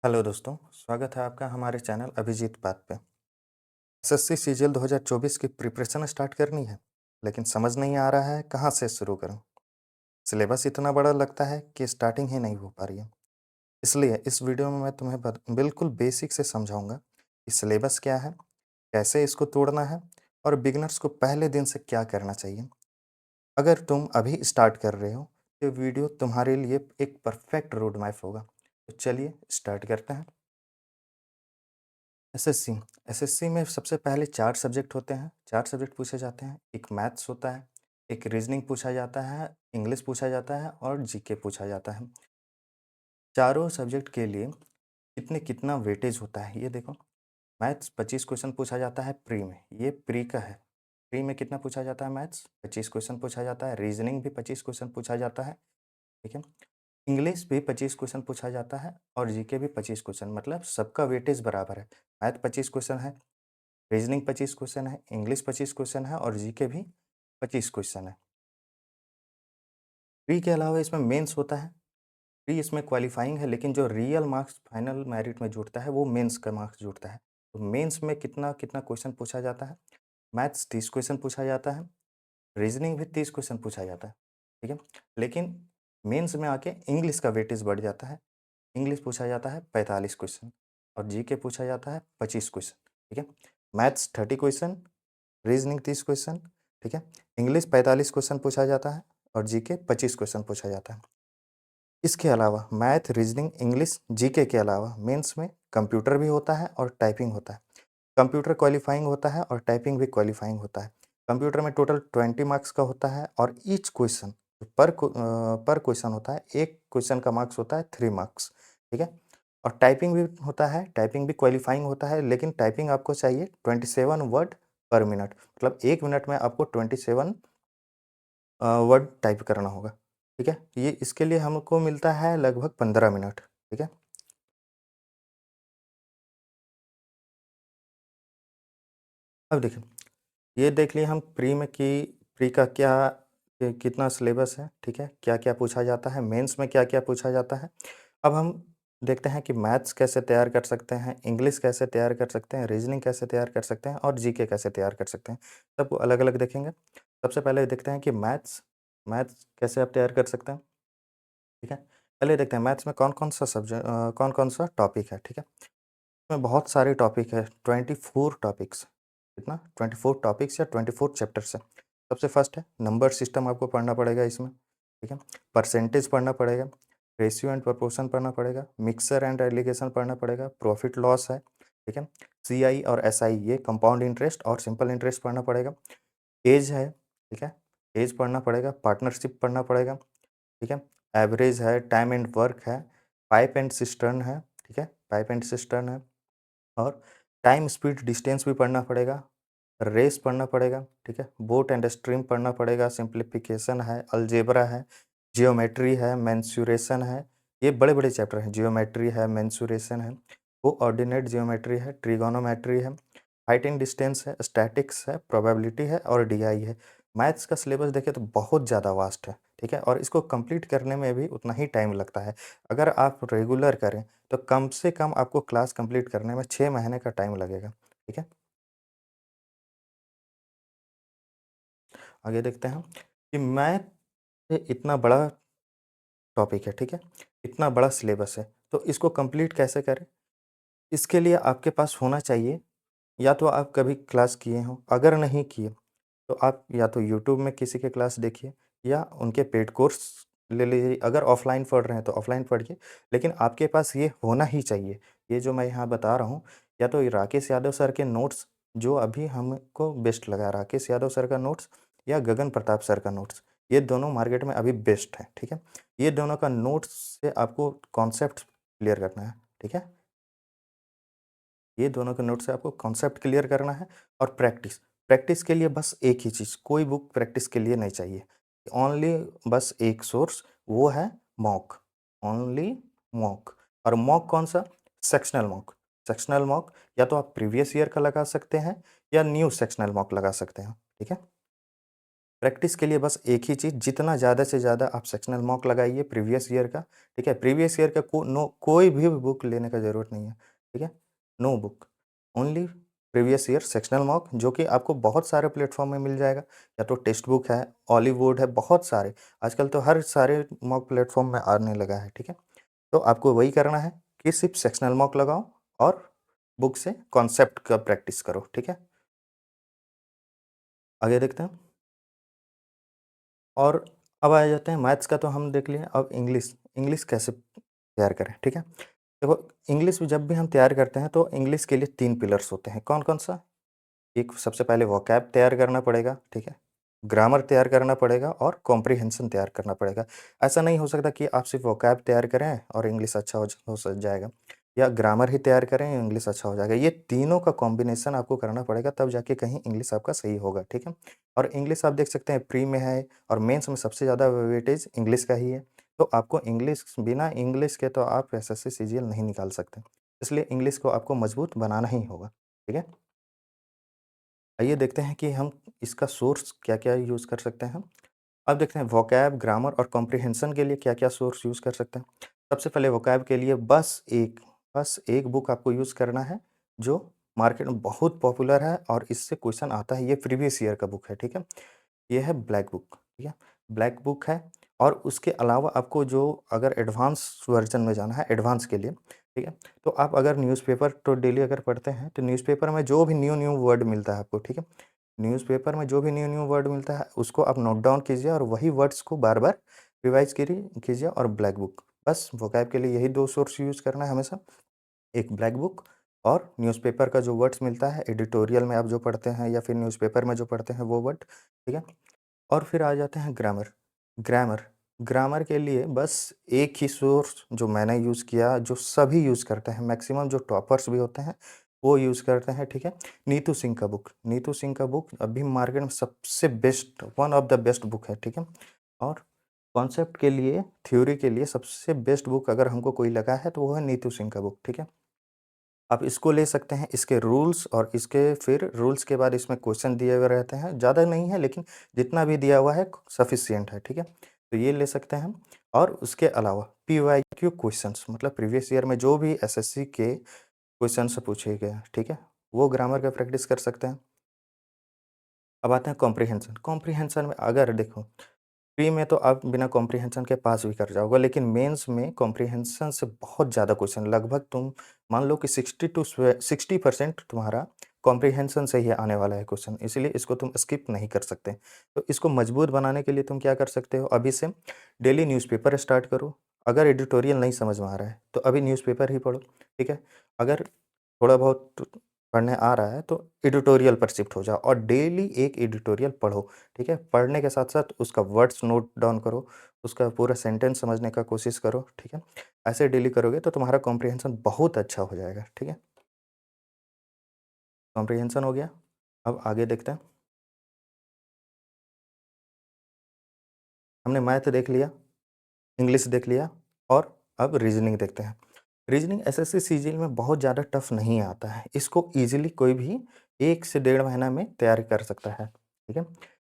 Hello दोस्तों, स्वागत है आपका हमारे चैनल अभिजीत बात पे। एसएससी सीजीएल 2024 की प्रिपरेशन स्टार्ट करनी है, लेकिन समझ नहीं आ रहा है कहाँ से शुरू करूँ। सिलेबस इतना बड़ा लगता है कि स्टार्टिंग ही नहीं हो पा रही है। इसलिए इस वीडियो में मैं तुम्हें बिल्कुल बेसिक से समझाऊंगा कि सिलेबस क्या है, कैसे इसको तोड़ना है और बिगिनर्स को पहले दिन से क्या करना चाहिए। अगर तुम अभी स्टार्ट कर रहे हो, तो वीडियो तुम्हारे लिए एक परफेक्ट रोड मैप होगा। तो चलिए स्टार्ट करते हैं। एसएससी एसएससी में सबसे पहले 4 सब्जेक्ट होते हैं, 4 सब्जेक्ट पूछे जाते हैं। एक मैथ्स होता है, एक रीजनिंग पूछा जाता है, इंग्लिश पूछा जाता है और जीके पूछा जाता है। चारों सब्जेक्ट के लिए कितना वेटेज होता है ये देखो। मैथ्स 25 क्वेश्चन पूछा जाता है प्री में, ये प्री का है। प्री में कितना पूछा जाता है? मैथ्स 25 क्वेश्चन पूछा जाता है, रीजनिंग भी 25 क्वेश्चन पूछा जाता है, ठीक है। इंग्लिश भी 25 क्वेश्चन पूछा जाता है और जीके भी 25 क्वेश्चन, मतलब सबका वेटेज बराबर है। मैथ 25 क्वेश्चन है, रीजनिंग 25 क्वेश्चन है, इंग्लिश 25 क्वेश्चन है और जीके भी 25 क्वेश्चन है। प्री के अलावा इसमें मेंस होता है। प्री इसमें क्वालिफाइंग है, लेकिन जो रियल मार्क्स फाइनल मेरिट में जुड़ता है वो मेंस का मार्क्स जुड़ता है। तो मेंस में कितना कितना क्वेश्चन पूछा जाता है? मैथ्स 30 क्वेश्चन पूछा जाता है, रीजनिंग भी 30 क्वेश्चन पूछा जाता है, ठीक है। लेकिन मेंस में आके इंग्लिश का वेटेज बढ़ जाता है। इंग्लिश पूछा जाता है 45 क्वेश्चन और जीके पूछा जाता है 25 क्वेश्चन, ठीक है। मैथ्स 30 क्वेश्चन, रीजनिंग 30 क्वेश्चन, ठीक है। इंग्लिश 45 क्वेश्चन पूछा जाता है और जीके 25 क्वेश्चन पूछा जाता है। इसके अलावा मैथ, रीजनिंग, इंग्लिश, जीके के अलावा मेंस में कंप्यूटर भी होता है और टाइपिंग होता है। कंप्यूटर क्वालिफाइंग होता है और टाइपिंग भी क्वालिफाइंग होता है। कंप्यूटर में टोटल 20 मार्क्स का होता है और ईच क्वेश्चन पर क्वेश्चन होता है, एक क्वेश्चन का मार्क्स होता है 3 मार्क्स, ठीक है। और टाइपिंग भी होता है, टाइपिंग भी क्वालिफाइंग होता है, लेकिन टाइपिंग आपको चाहिए 27 वर्ड पर मिनट, मतलब 1 मिनट में आपको 27 वर्ड टाइप करना होगा, ठीक है। ये इसके लिए हमको मिलता है लगभग 15 मिनट, ठीक है। अब देखिए, ये देख लिए हम प्री में कि प्री का क्या कितना सिलेबस है, ठीक है, क्या-क्या पूछा जाता है, मेंस में क्या-क्या पूछा जाता है। अब हम देखते हैं कि मैथ्स कैसे तैयार कर सकते हैं, इंग्लिश कैसे तैयार कर सकते हैं, रीजनिंग कैसे तैयार कर सकते हैं और जीके कैसे तैयार कर सकते हैं। सबको अलग-अलग देखेंगे। सबसे पहले देखते हैं कि मैथ्स मैथ्स कैसे आप तैयार कर सकते हैं, ठीक है। पहले देखते हैं मैथ्स में कौन-कौन सा टॉपिक है, ठीक है। इसमें बहुत सारे टॉपिक है, 24 टॉपिक्स। कितना? 24 टॉपिक्स या 24 चैप्टर्स है। सबसे फर्स्ट है नंबर सिस्टम, आपको पढ़ना पड़ेगा इसमें, ठीक है। परसेंटेज पढ़ना पड़ेगा, रेशियो एंड प्रोपोर्शन पढ़ना पड़ेगा, मिक्सर एंड एलिगेशन पढ़ना पड़ेगा, प्रॉफिट लॉस है, ठीक है। सीआई और एसआई, ये कंपाउंड इंटरेस्ट और सिंपल इंटरेस्ट पढ़ना पड़ेगा। एज है, ठीक है, एज पढ़ना पड़ेगा, पार्टनरशिप पढ़ना पड़ेगा, ठीक है। एवरेज है, टाइम एंड वर्क है, पाइप एंड सिस्टर्न है, ठीक है, पाइप एंड सिस्टर्न है। और टाइम, स्पीड, डिस्टेंस भी पढ़ना पड़ेगा, रेस पढ़ना पड़ेगा, ठीक है, बोट एंड स्ट्रीम पढ़ना पड़ेगा, सिंप्लीफिकेशन है, अलजेब्रा है, जियोमेट्री है, मेंसुरेशन है। ये बड़े-बड़े चैप्टर हैं, जियोमेट्री है, मेंसुरेशन है, कोऑर्डिनेट जियोमेट्री है, ट्रिगोनोमेट्री है, हाइट एंड डिस्टेंस है, स्टैटिक्स है, प्रोबेबिलिटी है और डीआई है। मैथ्स का सिलेबस देखें तो बहुत ज़्यादा वास्ट है, ठीक है, और इसको कंप्लीट करने में भी उतना ही टाइम लगता है। अगर आप रेगुलर करें तो कम से कम आपको क्लास कंप्लीट करने में 6 महीने का टाइम लगेगा, ठीक है। आगे देखते हैं कि मैथ ये इतना बड़ा टॉपिक है, ठीक है, इतना बड़ा सिलेबस है, तो इसको कंप्लीट कैसे करें? इसके लिए आपके पास होना चाहिए, या तो आप कभी क्लास किए हों, अगर नहीं किए तो आप या तो यूट्यूब में किसी के क्लास देखिए या उनके पेड कोर्स ले लीजिए। अगर ऑफ़लाइन पढ़ रहे हैं तो ऑफ़लाइन पढ़िए, लेकिन आपके पास ये होना ही चाहिए। ये जो मैं यहाँ बता रहा हूँ, या तो ये राकेश यादव सर के नोट्स, जो अभी हमको बेस्ट लगा, राकेश यादव सर का नोट्स या गगन प्रताप सर का नोट्स, ये दोनों मार्केट में अभी बेस्ट हैं, ठीक है। ये दोनों का नोट्स से आपको कॉन्सेप्ट क्लियर करना है, ठीक है। ये दोनों के नोट से आपको कॉन्सेप्ट क्लियर करना है और प्रैक्टिस। प्रैक्टिस के लिए बस एक ही चीज़, कोई बुक प्रैक्टिस के लिए नहीं चाहिए। ओनली बस एक सोर्स, वो है मॉक, ओनली मॉक। और मॉक कौन-सा? Sectional mock. सेक्शनल मॉक या तो आप प्रीवियस ईयर का लगा सकते हैं या न्यू सेक्शनल मॉक लगा सकते हैं, ठीक है? प्रैक्टिस के लिए बस एक ही चीज़, जितना ज़्यादा से ज़्यादा आप सेक्शनल मॉक लगाइए प्रीवियस ईयर का, ठीक है? प्रीवियस ईयर का कोई भी बुक लेने का ज़रूरत नहीं है, ठीक है? No book, only previous year sectional mock, जो कि आपको बहुत सारे प्लेटफ़ॉर्म में मिल जाएगा। या तो टेक्स्ट बुक है, हॉलीवुड है, बहुत सारे, आजकल तो हर सारे मॉक प्लेटफ़ॉर्म में आने लगा है, ठीक है? तो आपको वही करना है कि सिर्फ़ सेक्शनल मॉक लगाओ और बुक से कॉन्सेप्ट का प्रैक्टिस करो, ठीक है? आगे देखते हैं। और अब आ जाते हैं मैथ्स का, तो हम देख लिए, अब इंग्लिश, इंग्लिश कैसे तैयार करें, ठीक है? देखो, इंग्लिश जब भी हम तैयार करते हैं तो इंग्लिश के लिए 3 पिलर्स होते हैं, कौन-कौन सा? एक सबसे पहले वोकैब तैयार करना पड़ेगा, ठीक है? ग्रामर तैयार करना पड़ेगा और कॉम्प्रिहेंशन तैयार करना पड़ेगा। ऐसा नहीं हो सकता कि आप सिर्फ़ वोकैब तैयार करें और इंग्लिश अच्छा हो स जाएगा, या ग्रामर ही तैयार करें, इंग्लिश अच्छा हो जाएगा। ये तीनों का कॉम्बिनेशन आपको करना पड़ेगा, तब जाके कहीं इंग्लिश आपका सही होगा, ठीक है? और इंग्लिश आप देख सकते हैं प्री में है और मेंस में सबसे ज़्यादा वेटेज इंग्लिश का ही है। तो आपको इंग्लिश, बिना इंग्लिश के तो आप एसएससी सीजीएल नहीं निकाल सकते। इसलिए इंग्लिश को आपको मजबूत बनाना ही होगा, ठीक है? आइए देखते हैं कि हम इसका सोर्स क्या-क्या यूज़ कर सकते हैं। अब देखते हैं वोकैब, ग्रामर और कॉम्प्रिहेंशन के लिए क्या-क्या सोर्स यूज़ कर सकते हैं। सबसे पहले वोकैब के लिए बस एक बुक आपको यूज़ करना है, जो मार्केट में बहुत पॉपुलर है और इससे क्वेश्चन आता है, ये प्रीवियस ईयर का बुक है, ठीक है? ये है ब्लैक बुक, ठीक है? ब्लैक बुक है, और उसके अलावा आपको जो, अगर एडवांस वर्ज़न में जाना है, एडवांस के लिए, ठीक है? तो आप अगर न्यूज़पेपर तो डेली अगर पढ़ते हैं, तो न्यूज़पेपर में जो भी न्यू-न्यू वर्ड मिलता है आपको, ठीक है? न्यूज़पेपर में जो भी न्यू-न्यू वर्ड मिलता है, उसको आप नोट डाउन कीजिए और वही वर्ड्स को बार-बार रिवाइज़ कीजिए और ब्लैक बुक। बस वोकैब के लिए यही 2 सोर्स यूज़ करना है हमेशा, एक ब्लैक बुक और न्यूज़पेपर का जो वर्ड्स मिलता है, एडिटोरियल में आप जो पढ़ते हैं या फिर न्यूज़पेपर में जो पढ़ते हैं वो वर्ड, ठीक है? और फिर आ जाते हैं ग्रामर। ग्रामर, ग्रामर के लिए बस एक ही सोर्स जो मैंने यूज़ किया, जो सभी यूज़ करते हैं, मैक्सिमम जो टॉपर्स भी होते हैं, वो यूज़ करते हैं, ठीक है? नीतू सिंह का बुक, नीतू सिंह का बुक अभी मार्केट में सबसे best, one of the best book है, ठीक है? और कॉन्सेप्ट के लिए, थ्योरी के लिए सबसे बेस्ट बुक अगर हमको कोई लगा है, तो वो है नीतू सिंह का बुक, ठीक है? आप इसको ले सकते हैं, इसके रूल्स, और इसके फिर रूल्स के बाद इसमें क्वेश्चन दिए हुए रहते हैं, ज़्यादा नहीं है लेकिन जितना भी दिया हुआ है सफिशिएंट है, ठीक है? तो ये ले सकते हैं। और उसके अलावा पीवाईक्यू क्वेश्चंस, मतलब प्रीवियस ईयर में जो भी एसएससी के क्वेश्चंस पूछे गए हैं, ठीक है? वो ग्रामर का प्रैक्टिस कर सकते हैं। अब आते हैं कॉम्प्रिहेंशन। कॉम्प्रिहेंशन में अगर देखो, प्री में तो आप बिना कॉम्प्रिहेंशन के पास भी कर जाओगे, लेकिन मेंस में कॉम्प्रिहेंशन से बहुत ज़्यादा क्वेश्चन, लगभग तुम मान लो कि 60% तुम्हारा कॉम्प्रिहेंशन से ही आने वाला है क्वेश्चन, इसलिए इसको तुम स्किप नहीं कर सकते। तो इसको मजबूत बनाने के लिए तुम क्या कर सकते हो, अभी से डेली न्यूज़पेपर स्टार्ट करो। अगर एडिटोरियल नहीं समझ में आ रहा है, तो अभी न्यूज़पेपर ही पढ़ो, ठीक है? अगर थोड़ा बहुत पढ़ने आ रहा है, तो एडिटोरियल पर शिफ्ट हो जाओ और डेली एक एडिटोरियल पढ़ो, ठीक है? पढ़ने के साथ-साथ उसका वर्ड्स नोट डाउन करो, उसका पूरा सेंटेंस समझने का कोशिश करो, ठीक है? ऐसे डेली करोगे तो तुम्हारा कॉम्प्रिहेंशन बहुत अच्छा हो जाएगा, ठीक है? कॉम्प्रिहेंशन हो गया, अब आगे देखते हैं। हमने मैथ देख लिया, इंग्लिश देख लिया, और अब रीज़निंग देखते हैं। रीज़निंग एसएससी सीजीएल में बहुत ज़्यादा टफ नहीं आता है, इसको ईज़िली कोई भी 1 से डेढ़ महीना में तैयार कर सकता है, ठीक है?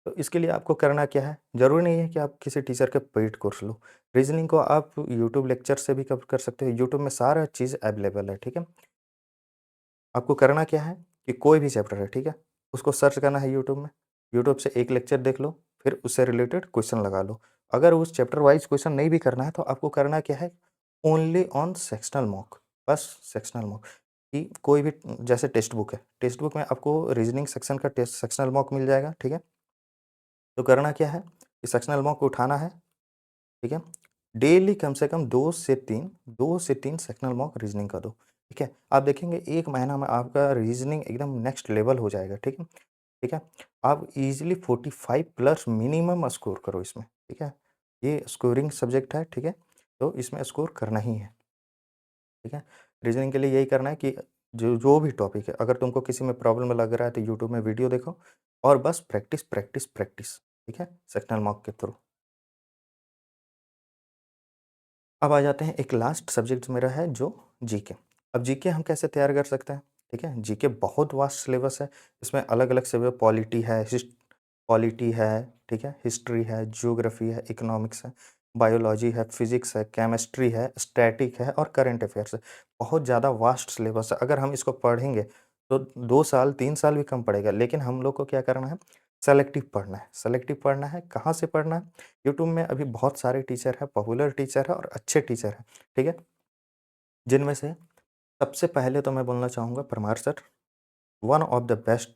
तो इसके लिए आपको करना क्या है, ज़रूरी नहीं है कि आप किसी टीचर का पेड कोर्स लो। रीज़निंग को आप यूट्यूब लेक्चर से भी कवर कर सकते हो, यूट्यूब में सारा चीज़ अवेलेबल है, ठीक है? आपको करना क्या है कि कोई भी चैप्टर है, ठीक है? उसको सर्च करना है यूट्यूब में, यूट्यूब से एक लेक्चर देख लो, फिर उससे रिलेटेड क्वेश्चन लगा लो। अगर उस चैप्टर वाइज़ क्वेश्चन नहीं भी करना है, तो आपको करना क्या है, ओनली ऑन सेक्शनल मॉक, बस सेक्शनल मॉक, कि कोई भी, जैसे टेक्स्ट बुक है, टेक्स्ट बुक में आपको रीज़निंग सेक्शन का टेस्ट सेक्शनल मॉक मिल जाएगा, ठीक है? तो करना क्या है कि सेक्शनल मॉक उठाना है, ठीक है? डेली कम से कम 2 से 3 सेक्शनल मॉक रीज़निंग का दो, ठीक है? आप देखेंगे 1 महीना में आपका रीज़निंग एकदम नेक्स्ट लेवल हो जाएगा, ठीक है? ठीक है? आप ईज़िली 45 प्लस मिनिमम स्कोर करो इसमें, ठीक है? ये स्कोरिंग सब्जेक्ट है, ठीक है? तो इसमें स्कोर करना ही है, ठीक है? रीज़निंग के लिए यही करना है कि जो जो भी टॉपिक है, अगर तुमको किसी में प्रॉब्लम लग रहा है तो यूट्यूब में वीडियो देखो और बस प्रैक्टिस, प्रैक्टिस, प्रैक्टिस, ठीक है? सेक्शनल मॉक के थ्रू। अब आ जाते हैं, एक लास्ट सब्जेक्ट मेरा है जो जीके। अब जीके हम कैसे तैयार कर सकते हैं, ठीक है? जीके बहुत वास्ट सिलेबस है, इसमें अलग-अलग सिलेबस, पॉलिटी है, ठीक है? हिस्ट्री है, ज्योग्राफी है, इकोनॉमिक्स है, बायोलॉजी है, फिज़िक्स है, केमिस्ट्री है, स्टैटिक है और करंट अफ़ेयर्स है। बहुत ज़्यादा वास्ट सिलेबस है। अगर हम इसको पढ़ेंगे तो 2 साल, 3 साल भी कम पड़ेगा, लेकिन हम लोग को क्या करना है, सेलेक्टिव पढ़ना है। सेलेक्टिव पढ़ना है, कहाँ से पढ़ना है? यूट्यूब में अभी बहुत सारे टीचर हैं, पॉपुलर टीचर हैं और अच्छे टीचर हैं, ठीक है? जिनमें से सबसे पहले तो मैं बोलना चाहूँगा Parmar sir, one of the best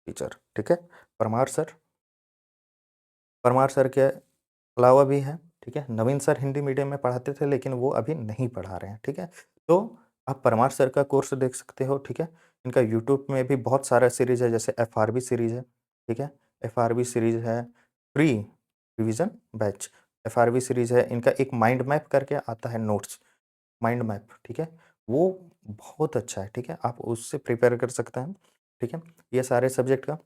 teacher, ठीक है? परमार सर, परमार सर के अलावा भी हैं, ठीक है? नवीन सर हिंदी मीडियम में पढ़ाते थे, लेकिन वो अभी नहीं पढ़ा रहे हैं, ठीक है? तो आप परमार सर का कोर्स देख सकते हो, ठीक है? इनका यूट्यूब में भी बहुत सारा सीरीज़ है, जैसे एफआरबी सीरीज़ है, ठीक है? एफआरबी सीरीज़ है, pre revision batch, FRB series है, इनका एक माइंड मैप करके आता है नोट्स, माइंड मैप, ठीक है? वो बहुत अच्छा है, ठीक है? आप उससे प्रिपेयर कर सकते हैं, ठीक है? ये सारे सब्जेक्ट का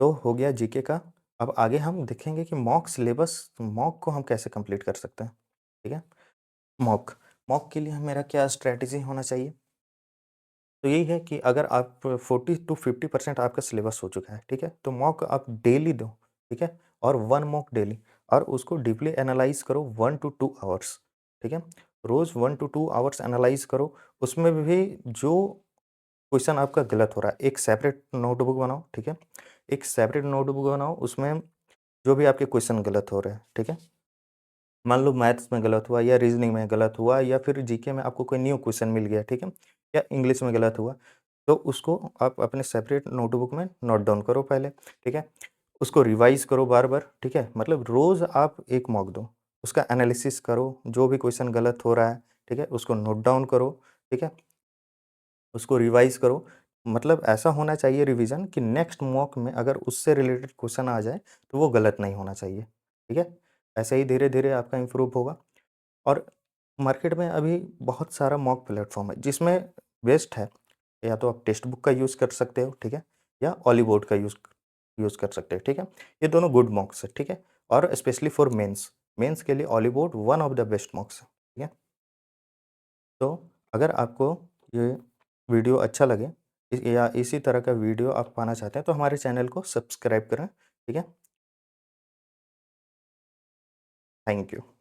तो हो गया जीके का। अब आगे हम देखेंगे कि मॉक सिलेबस मॉक को हम कैसे कंप्लीट कर सकते हैं, ठीक है? मॉक, मॉक के लिए मेरा क्या स्ट्रैटेजी होना चाहिए? तो यही है कि अगर आप 40 टू 50% आपका सिलेबस हो चुका है, ठीक है? तो मॉक आप डेली दो, ठीक है? और 1 मॉक डेली और उसको डीपली एनालाइज़ करो 1 टू 2 आवर्स, ठीक है? रोज़ 1 टू 2 आवर्स एनालाइज़ करो, उसमें भी जो क्वेश्चन आपका गलत हो रहा है, एक सेपरेट नोटबुक बनाओ, ठीक है? एक सेपरेट नोटबुक बनाओ, उसमें जो भी आपके क्वेश्चन गलत हो रहे हैं, ठीक है? मान लो मैथ्स में गलत हुआ या रीज़निंग में गलत हुआ या फिर जीके में आपको कोई न्यू क्वेश्चन मिल गया, ठीक है? या इंग्लिश में गलत हुआ, तो उसको आप अपने सेपरेट नोटबुक में नोट डाउन करो पहले, ठीक है? उसको रिवाइज़ करो बार-बार, ठीक है? मतलब रोज़ आप 1 मॉक दो, उसका एनालिसिस करो, जो भी क्वेश्चन गलत हो रहा है, ठीक है? उसको नोट डाउन करो, ठीक है? उसको रिवाइज़ करो, मतलब ऐसा होना चाहिए रिवीज़न कि नेक्स्ट मॉक में अगर उससे रिलेटेड क्वेश्चन आ जाए, तो वो गलत नहीं होना चाहिए, ठीक है? ऐसे ही धीरे-धीरे आपका इम्प्रूव होगा और मार्केट में अभी बहुत सारा मॉक प्लेटफ़ॉर्म है, जिसमें बेस्ट है, या तो आप टेक्स्ट बुक का यूज़ कर सकते हो, ठीक है? या ऑलीबोर्ड का यूज़ यूज़ कर सकते हो, ठीक है? ये दोनों गुड मॉक्स है, ठीक है? और स्पेशली फॉर मेंस, मेंस के लिए ऑलीबोर्ड वन ऑफ द बेस्ट मॉक्स है, ठीक है? तो अगर आपको ये वीडियो अच्छा लगे या इसी तरह का वीडियो आप पाना चाहते हैं तो हमारे चैनल को सब्सक्राइब करें, ठीक है? Thank you.